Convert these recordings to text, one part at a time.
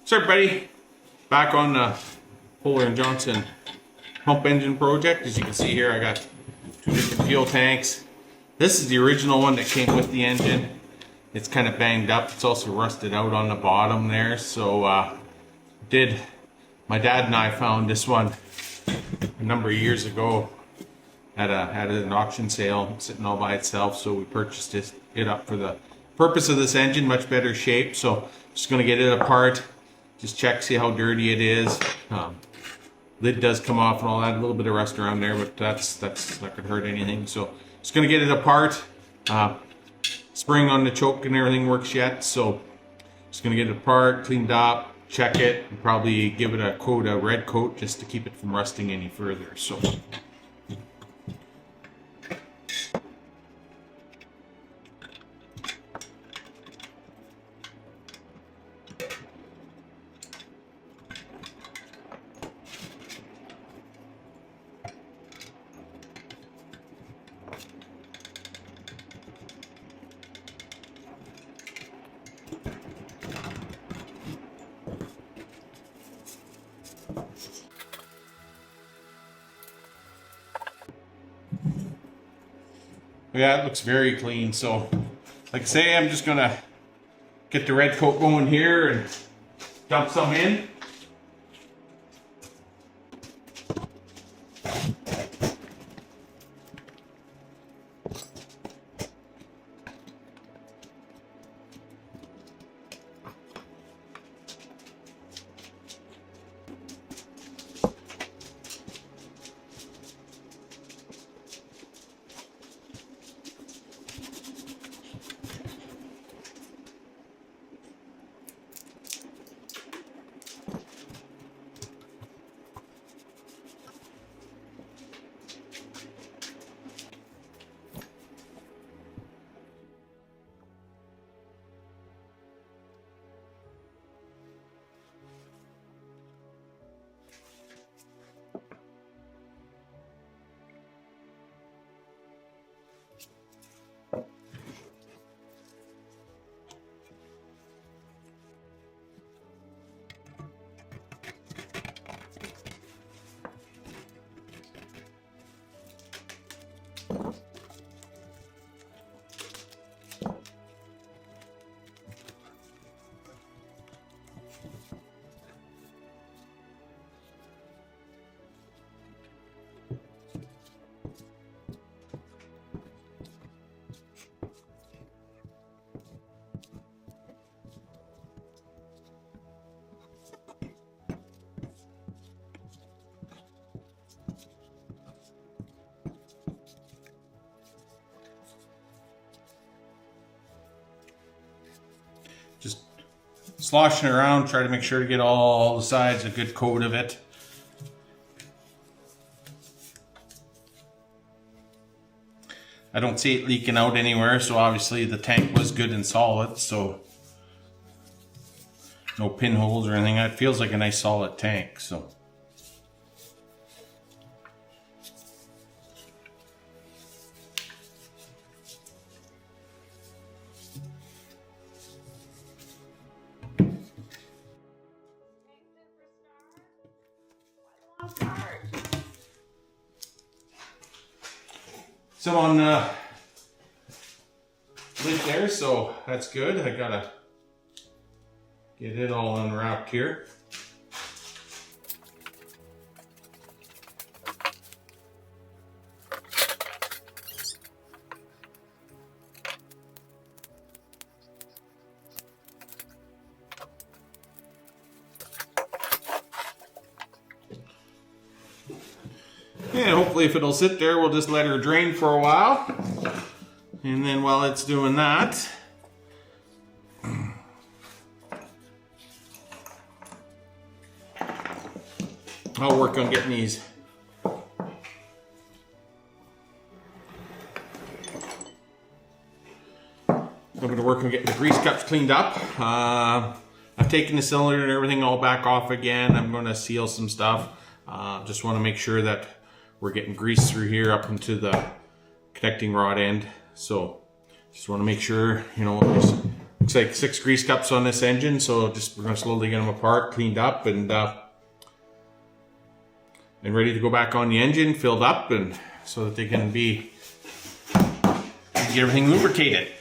So everybody, back on the Fuller & Johnson pump engine project. As you can see here, I got two different fuel tanks. This is the original one that came with the engine. It's kind of banged up. It's also rusted out on the bottom there. So my dad and I found this one a number of years ago at an auction sale, sitting all by itself. So we purchased it up for the purpose of this engine, much better shape. So just going to get it apart, just check, see how dirty it is. Lid does come off and all that, a little bit of rust around there, but that's not going to hurt anything. So just going to get it apart. Spring on the choke and everything works yet, so just going to get it apart, cleaned up, check it, and probably give it a red coat, just to keep it from rusting any further. So. Yeah, it looks very clean. So, like I say, I'm just gonna get the red coat going here and dump some in. Just sloshing it around, try to make sure to get all the sides a good coat of it. I don't see it leaking out anywhere, so obviously the tank was good and solid, so no pinholes or anything. It feels like a nice solid tank, so. Some on lid there, so that's good. I gotta get it all unwrapped here. And hopefully if it'll sit there, we'll just let her drain for a while. And then while it's doing that, I'll work on getting these I'm going to work on getting the grease cups cleaned up. I've taken the cylinder and everything all back off again. I'm going to seal some stuff. Just want to make sure that we're getting grease through here up into the connecting rod end. So just want to make sure, you know, there's looks like 6 grease cups on this engine, so just we're going to slowly get them apart, cleaned up, and ready to go back on the engine, filled up, and so that they can be get everything lubricated.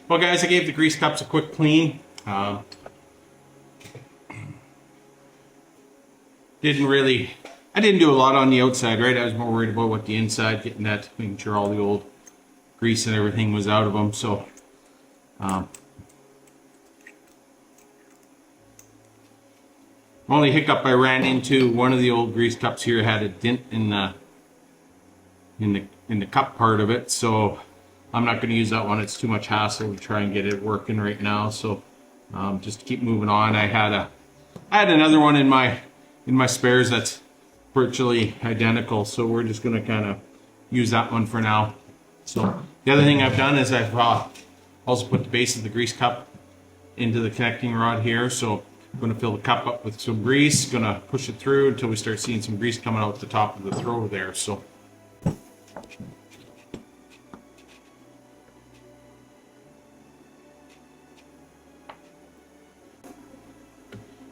Well, guys, I gave the grease cups a quick clean. I didn't do a lot on the outside, right? I was more worried about what the inside, getting that, making sure all the old grease and everything was out of them. So, only hiccup I ran into, one of the old grease cups here had a dent in the cup part of it. So I'm not going to use that one. It's too much hassle to try and get it working right now. So just to keep moving on. I had another one in my spares that's virtually identical. So we're just going to kind of use that one for now. So the other thing I've done is I've also put the base of the grease cup into the connecting rod here. So I'm going to fill the cup up with some grease. Going to push it through until we start seeing some grease coming out the top of the throw there. So.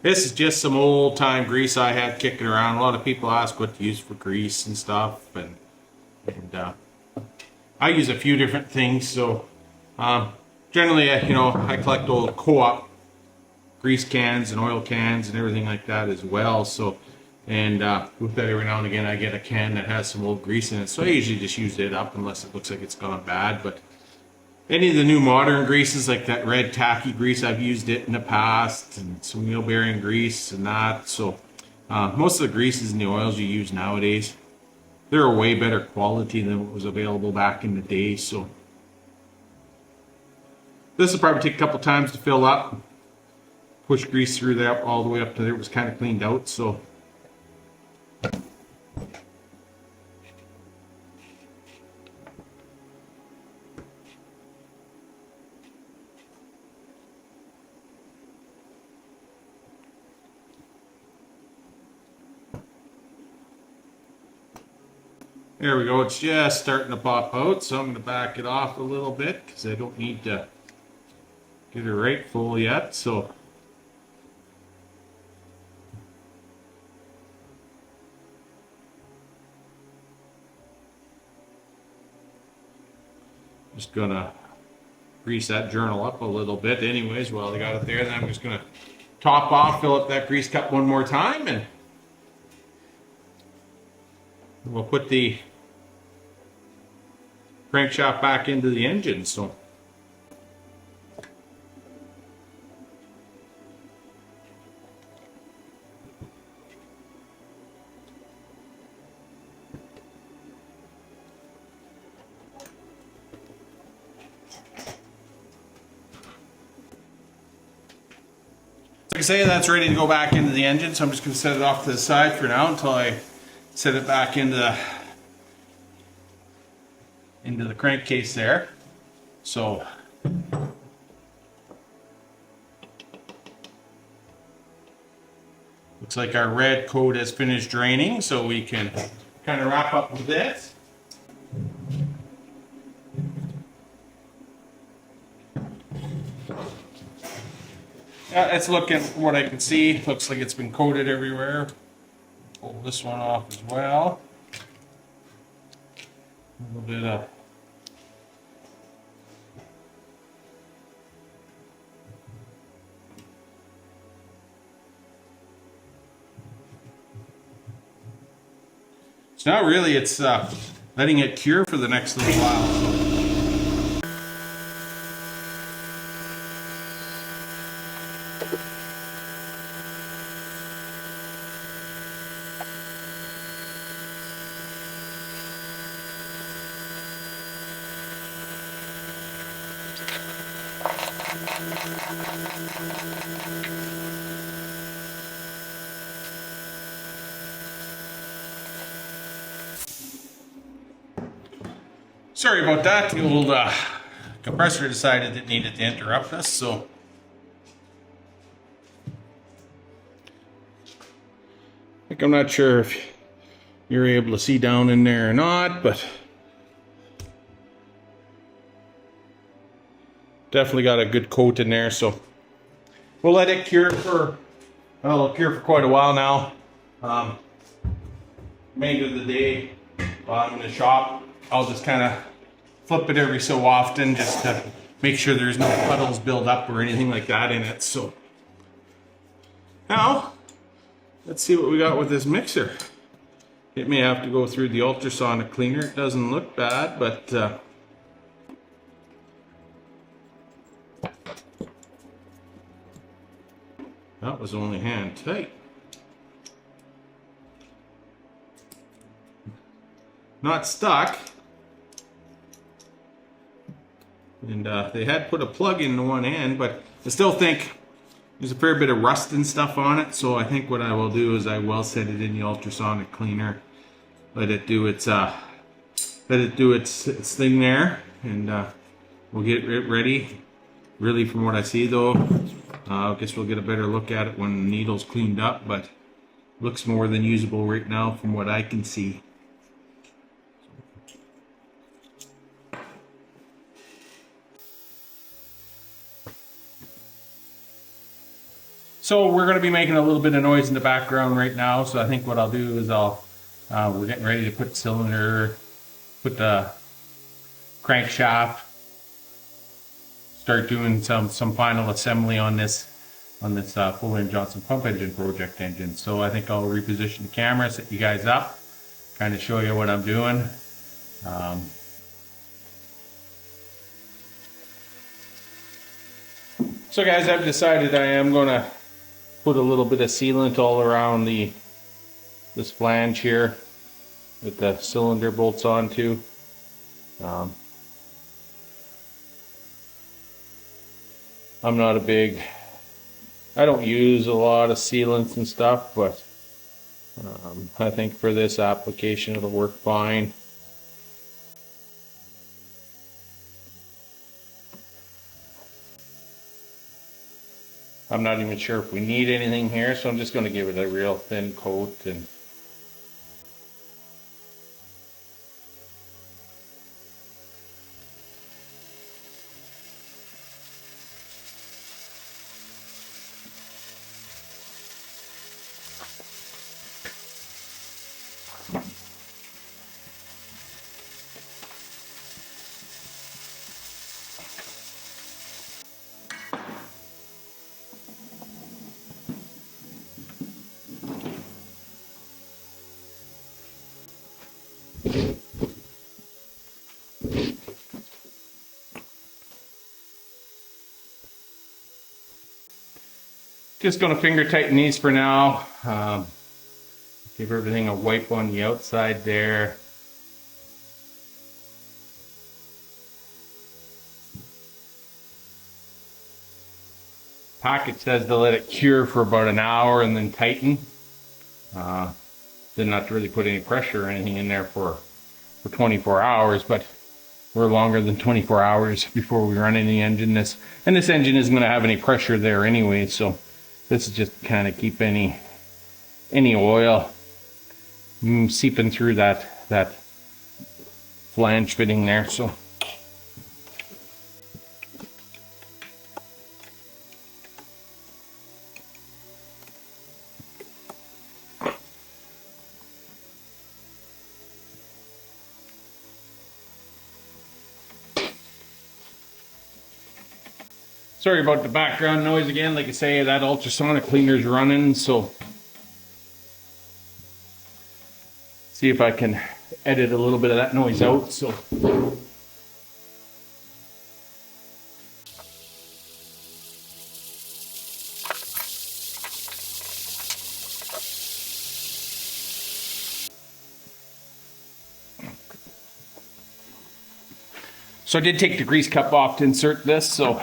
This is just some old time grease I had kicking around. A lot of people ask what to use for grease and stuff, and I use a few different things. So generally, I collect old co-op grease cans and oil cans and everything like that as well. So, and with that, every now and again, I get a can that has some old grease in it. So I usually just use it up unless it looks like it's gone bad. But any of the new modern greases, like that red tacky grease, I've used it in the past, and some wheel bearing grease and that. So most of the greases and the oils you use nowadays, they're a way better quality than what was available back in the day. So this will probably take a couple times to fill up. Push grease through there all the way up to there. It was kind of cleaned out. So there we go. It's just starting to pop out, so I'm going to back it off a little bit because I don't need to get it right full yet. So just going to grease that journal up a little bit anyways while I got it there. Then I'm just going to top off, fill up that grease cup one more time, and we'll put the crankshaft back into the engine. So like I say, that's ready to go back into the engine. So I'm just going to set it off to the side for now until I set it back into the crankcase there. So looks like our red coat has finished draining, so we can kind of wrap up with this. It's looking, from what I can see, looks like it's been coated everywhere. Pull this one off as well. A little bit of so now really it's letting it cure for the next little while. So. Sorry about that. The old compressor decided it needed to interrupt us, so I'm not sure if you're able to see down in there or not, but definitely got a good coat in there, so we'll let it cure for, well, it'll cure for quite a while now. Remainder of the day while I'm in the shop, I'll just kind of flip it every so often just to make sure there's no puddles build up or anything like that in it. So now let's see what we got with this mixer. It may have to go through the ultrasonic cleaner. It doesn't look bad, but that was only hand tight. Not stuck. And they had put a plug in one end, but I still think there's a fair bit of rust and stuff on it. So I think what I will do is I will set it in the ultrasonic cleaner, let it do its thing there, and we'll get it ready. Really, from what I see though, I guess we'll get a better look at it when the needle's cleaned up, but looks more than usable right now from what I can see. So we're going to be making a little bit of noise in the background right now. So I think what I'll do is we're getting ready to put the cylinder, put the crankshaft, start doing some final assembly on this Fuller & Johnson pump engine project engine. So I think I'll reposition the camera, set you guys up, kind of show you what I'm doing. So guys, I've decided I am going to put a little bit of sealant all around this flange here that the cylinder bolts onto. I'm not I don't use a lot of sealants and stuff, but I think for this application it'll work fine. I'm not even sure if we need anything here, so I'm just going to give it a real thin coat. And just going to finger tighten these for now. Give everything a wipe on the outside there. Packet says to let it cure for about an hour and then tighten. Then not to really put any pressure or anything in there for 24 hours, but we're longer than 24 hours before we run any engine. This engine isn't going to have any pressure there anyway, so this is just kind of keep any oil seeping through that flange fitting there. So sorry about the background noise again. Like I say, that ultrasonic cleaner's running, so see if I can edit a little bit of that noise out. So I did take the grease cup off to insert this, so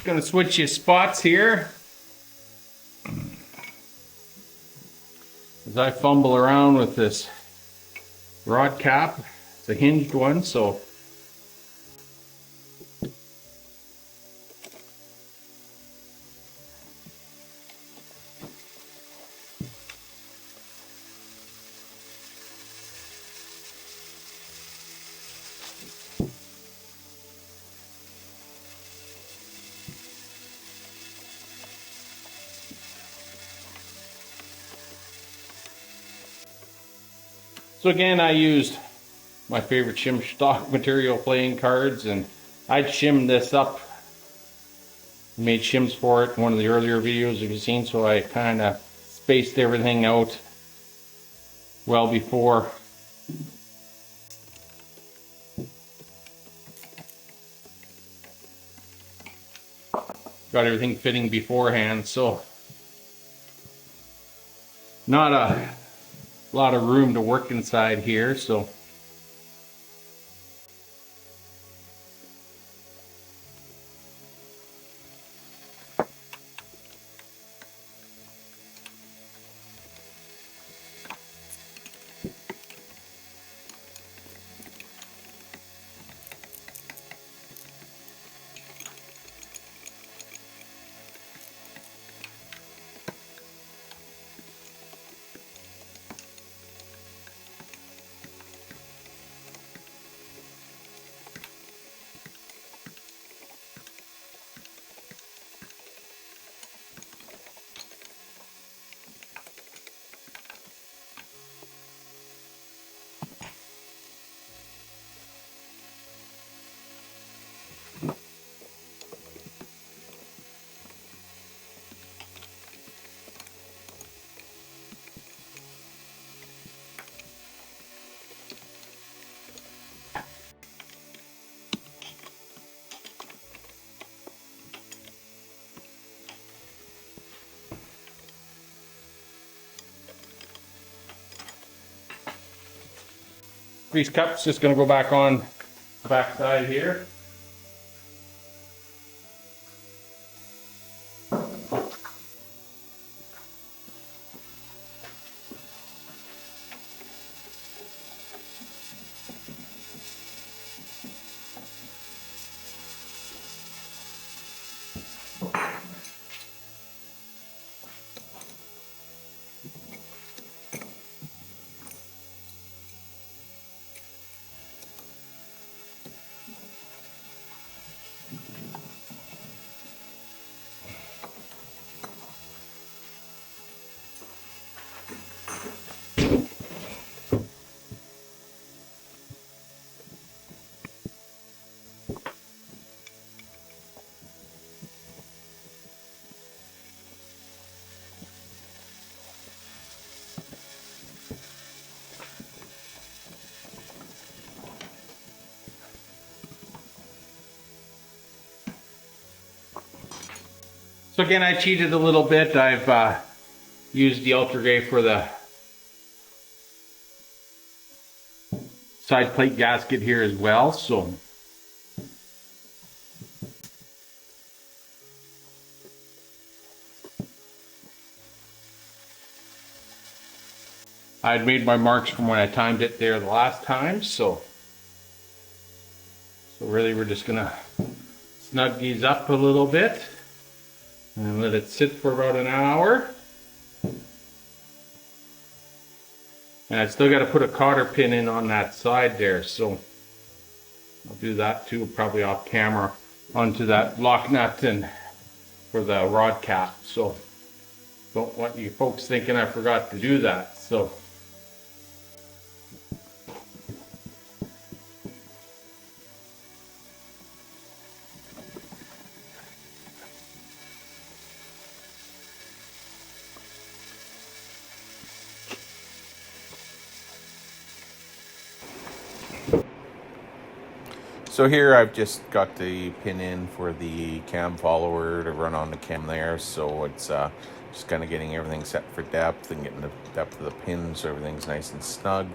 gonna switch you spots here as I fumble around with this rod cap. It's a hinged one, so again, I used my favorite shim stock material playing cards, and I'd shimmed this up, made shims for it in one of the earlier videos you've seen, so I kind of spaced everything out well before. Got everything fitting beforehand, so not a lot of room to work inside here, so grease cup's just going to go back on the back side here. So again, I cheated a little bit. I've used the Ultra Gray for the side plate gasket here as well. So I'd made my marks from when I timed it there the last time. So really we're just gonna snug these up a little bit and let it sit for about an hour. And I still got to put a cotter pin in on that side there, so I'll do that too, probably off camera, onto that lock nut and for the rod cap. So don't want you folks thinking I forgot to do that. So So here I've just got the pin in for the cam follower to run on the cam there, so it's just kind of getting everything set for depth and getting the depth of the pin so everything's nice and snug.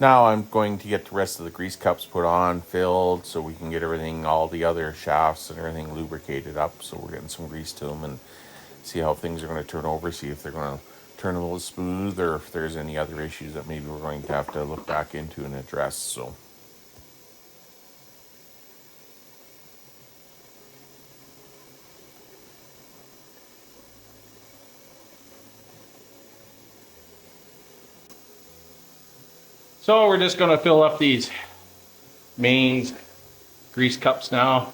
Now I'm going to get the rest of the grease cups put on, filled, so we can get everything, all the other shafts and everything lubricated up. So we're getting some grease to them and see how things are going to turn over, see if they're going to turn a little smooth or if there's any other issues that maybe we're going to have to look back into and address. So we're just going to fill up these mains grease cups now.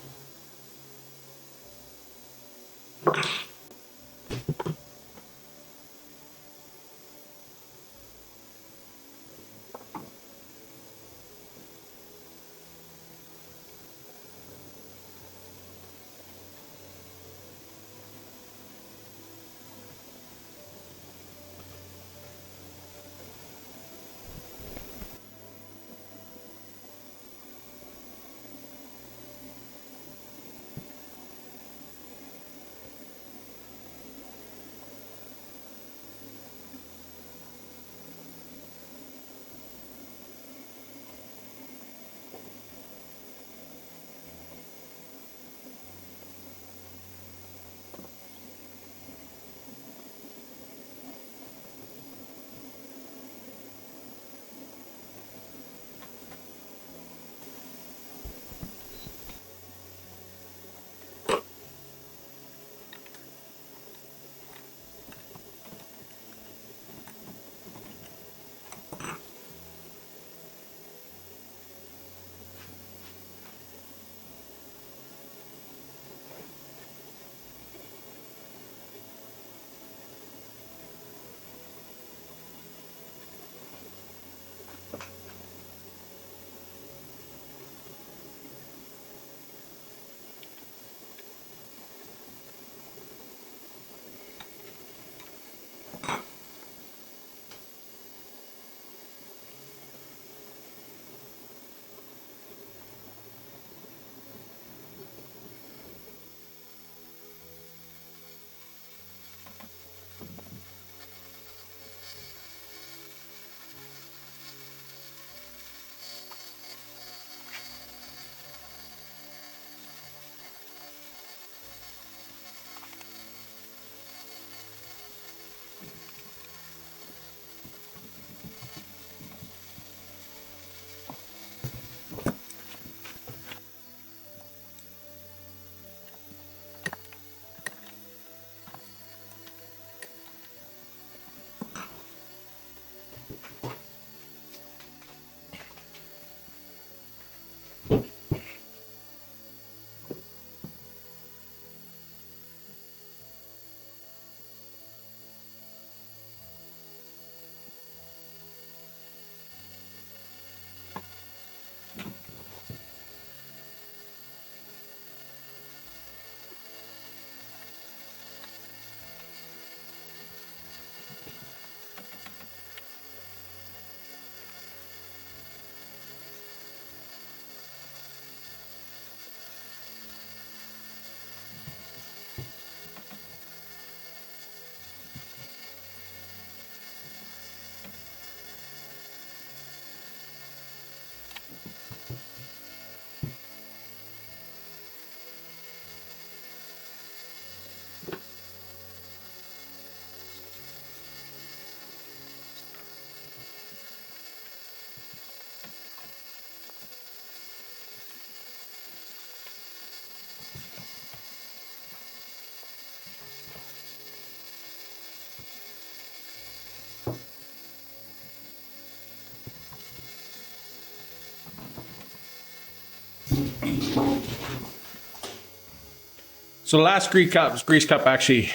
So the last grease cup actually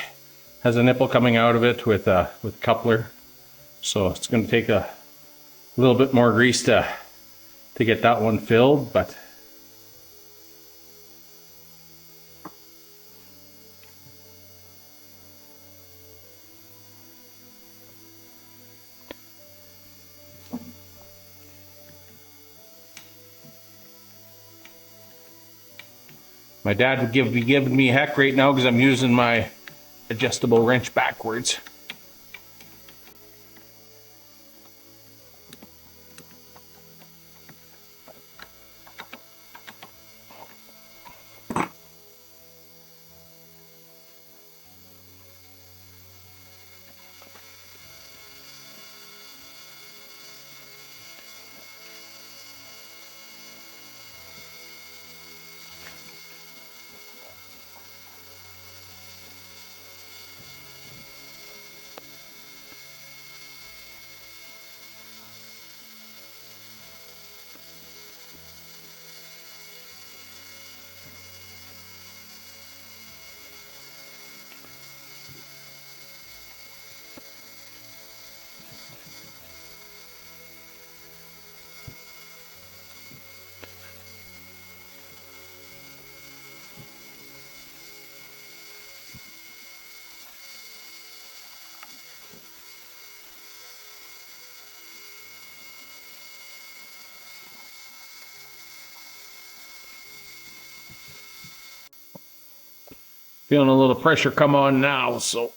has a nipple coming out of it with coupler. So it's going to take a little bit more grease to get that one filled, but my dad would be giving me heck right now because I'm using my adjustable wrench backwards. Feeling a little pressure come on now, so.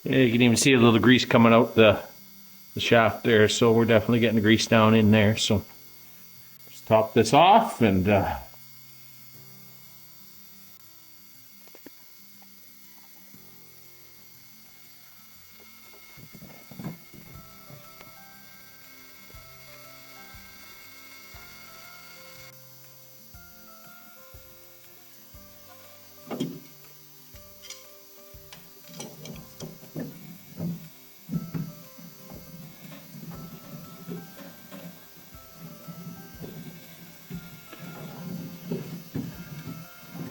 Yeah, you can even see a little grease coming out the shaft there, so we're definitely getting the grease down in there. So just top this off and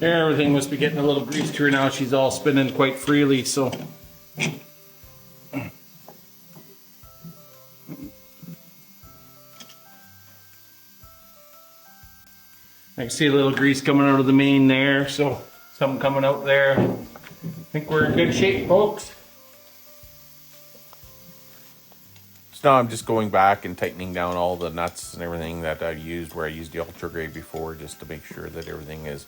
everything must be getting a little greased here now. She's all spinning quite freely, so. I can see a little grease coming out of the main there, so something coming out there. I think we're in good shape, folks. So now I'm just going back and tightening down all the nuts and everything that I used where I used the ultra gray before, just to make sure that everything is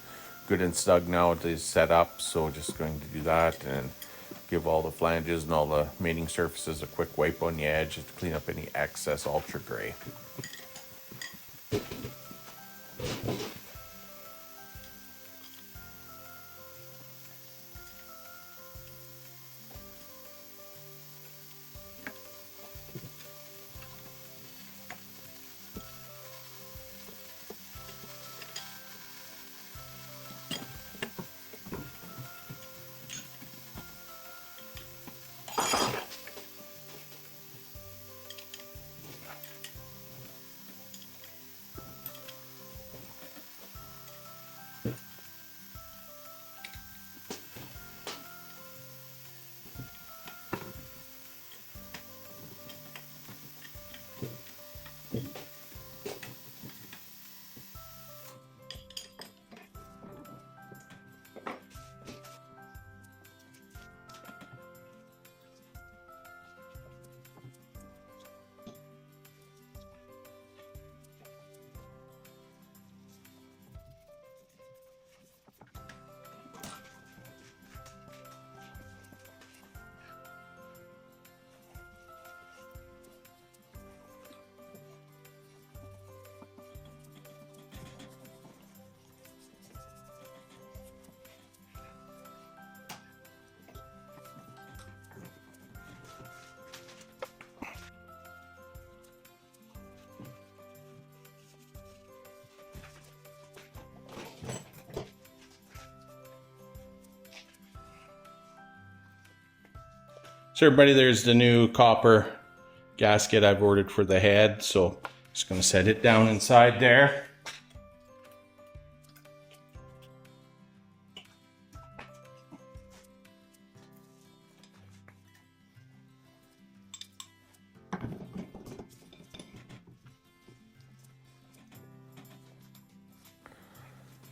good and snug now to set up. So just going to do that and give all the flanges and all the mating surfaces a quick wipe on the edge just to clean up any excess ultra gray. So everybody, there's the new copper gasket I've ordered for the head. So just gonna set it down inside there.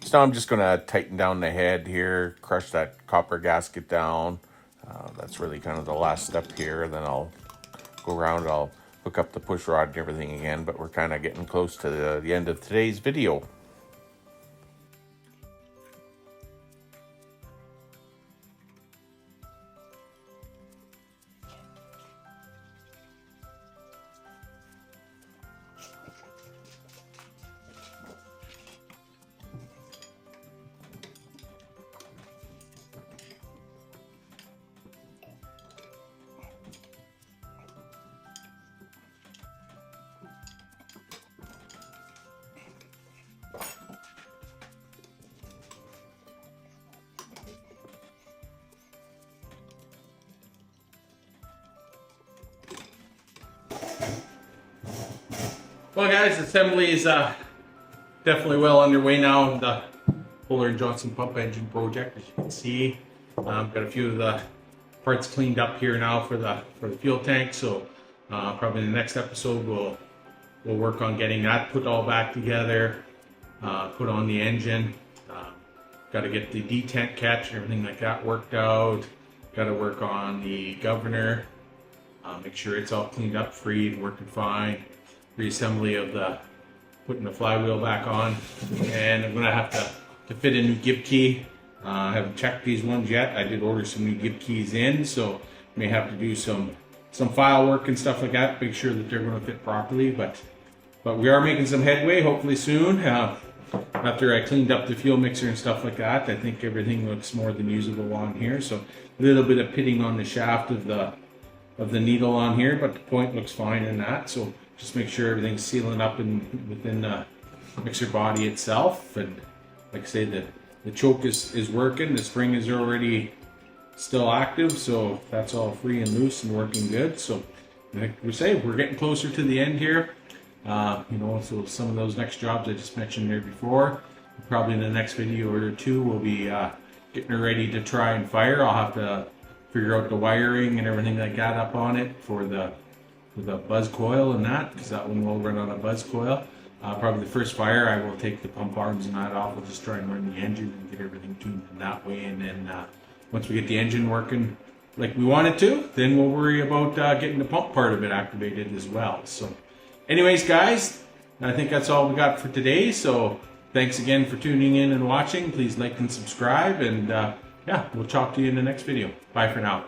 So now I'm just going to tighten down the head here, crush that copper gasket down. That's really kind of the last step here. Then I'll go around, I'll hook up the push rod and everything again, but we're kind of getting close to the end of today's video. Well guys, assembly is definitely well underway now in the Fuller & Johnson pump engine project. As you can see, got a few of the parts cleaned up here now for the fuel tank. So probably in the next episode we'll work on getting that put all back together, put on the engine. Got to get the detent catch and everything like that worked out. Got to work on the governor, make sure it's all cleaned up, freed, working fine. Reassembly of the putting the flywheel back on, and I'm gonna have to fit a new gib key. I haven't checked these ones yet. I did order some new gib keys in, so may have to do some file work and stuff like that, make sure that they're going to fit properly. But we are making some headway. Hopefully soon. After I cleaned up the fuel mixer and stuff like that, I think everything looks more than usable on here. So a little bit of pitting on the shaft of the needle on here, but the point looks fine in that. So just make sure everything's sealing up within the mixer body itself. And like I say, the choke is working. The spring is already still active, so that's all free and loose and working good. So like we say, we're getting closer to the end here. So some of those next jobs I just mentioned there before, probably in the next video or two, we'll be getting her ready to try and fire. I'll have to figure out the wiring and everything like that up on it for the buzz coil and that, because that one will run on a buzz coil. Probably the first fire, I will take the pump arms and that off. We'll just try and run the engine and get everything tuned in that way, and then once we get the engine working like we want it to, then we'll worry about getting the pump part of it activated as well. So anyways, guys, I think that's all we got for today. So thanks again for tuning in and watching. Please like and subscribe, and yeah, we'll talk to you in the next video. Bye for now.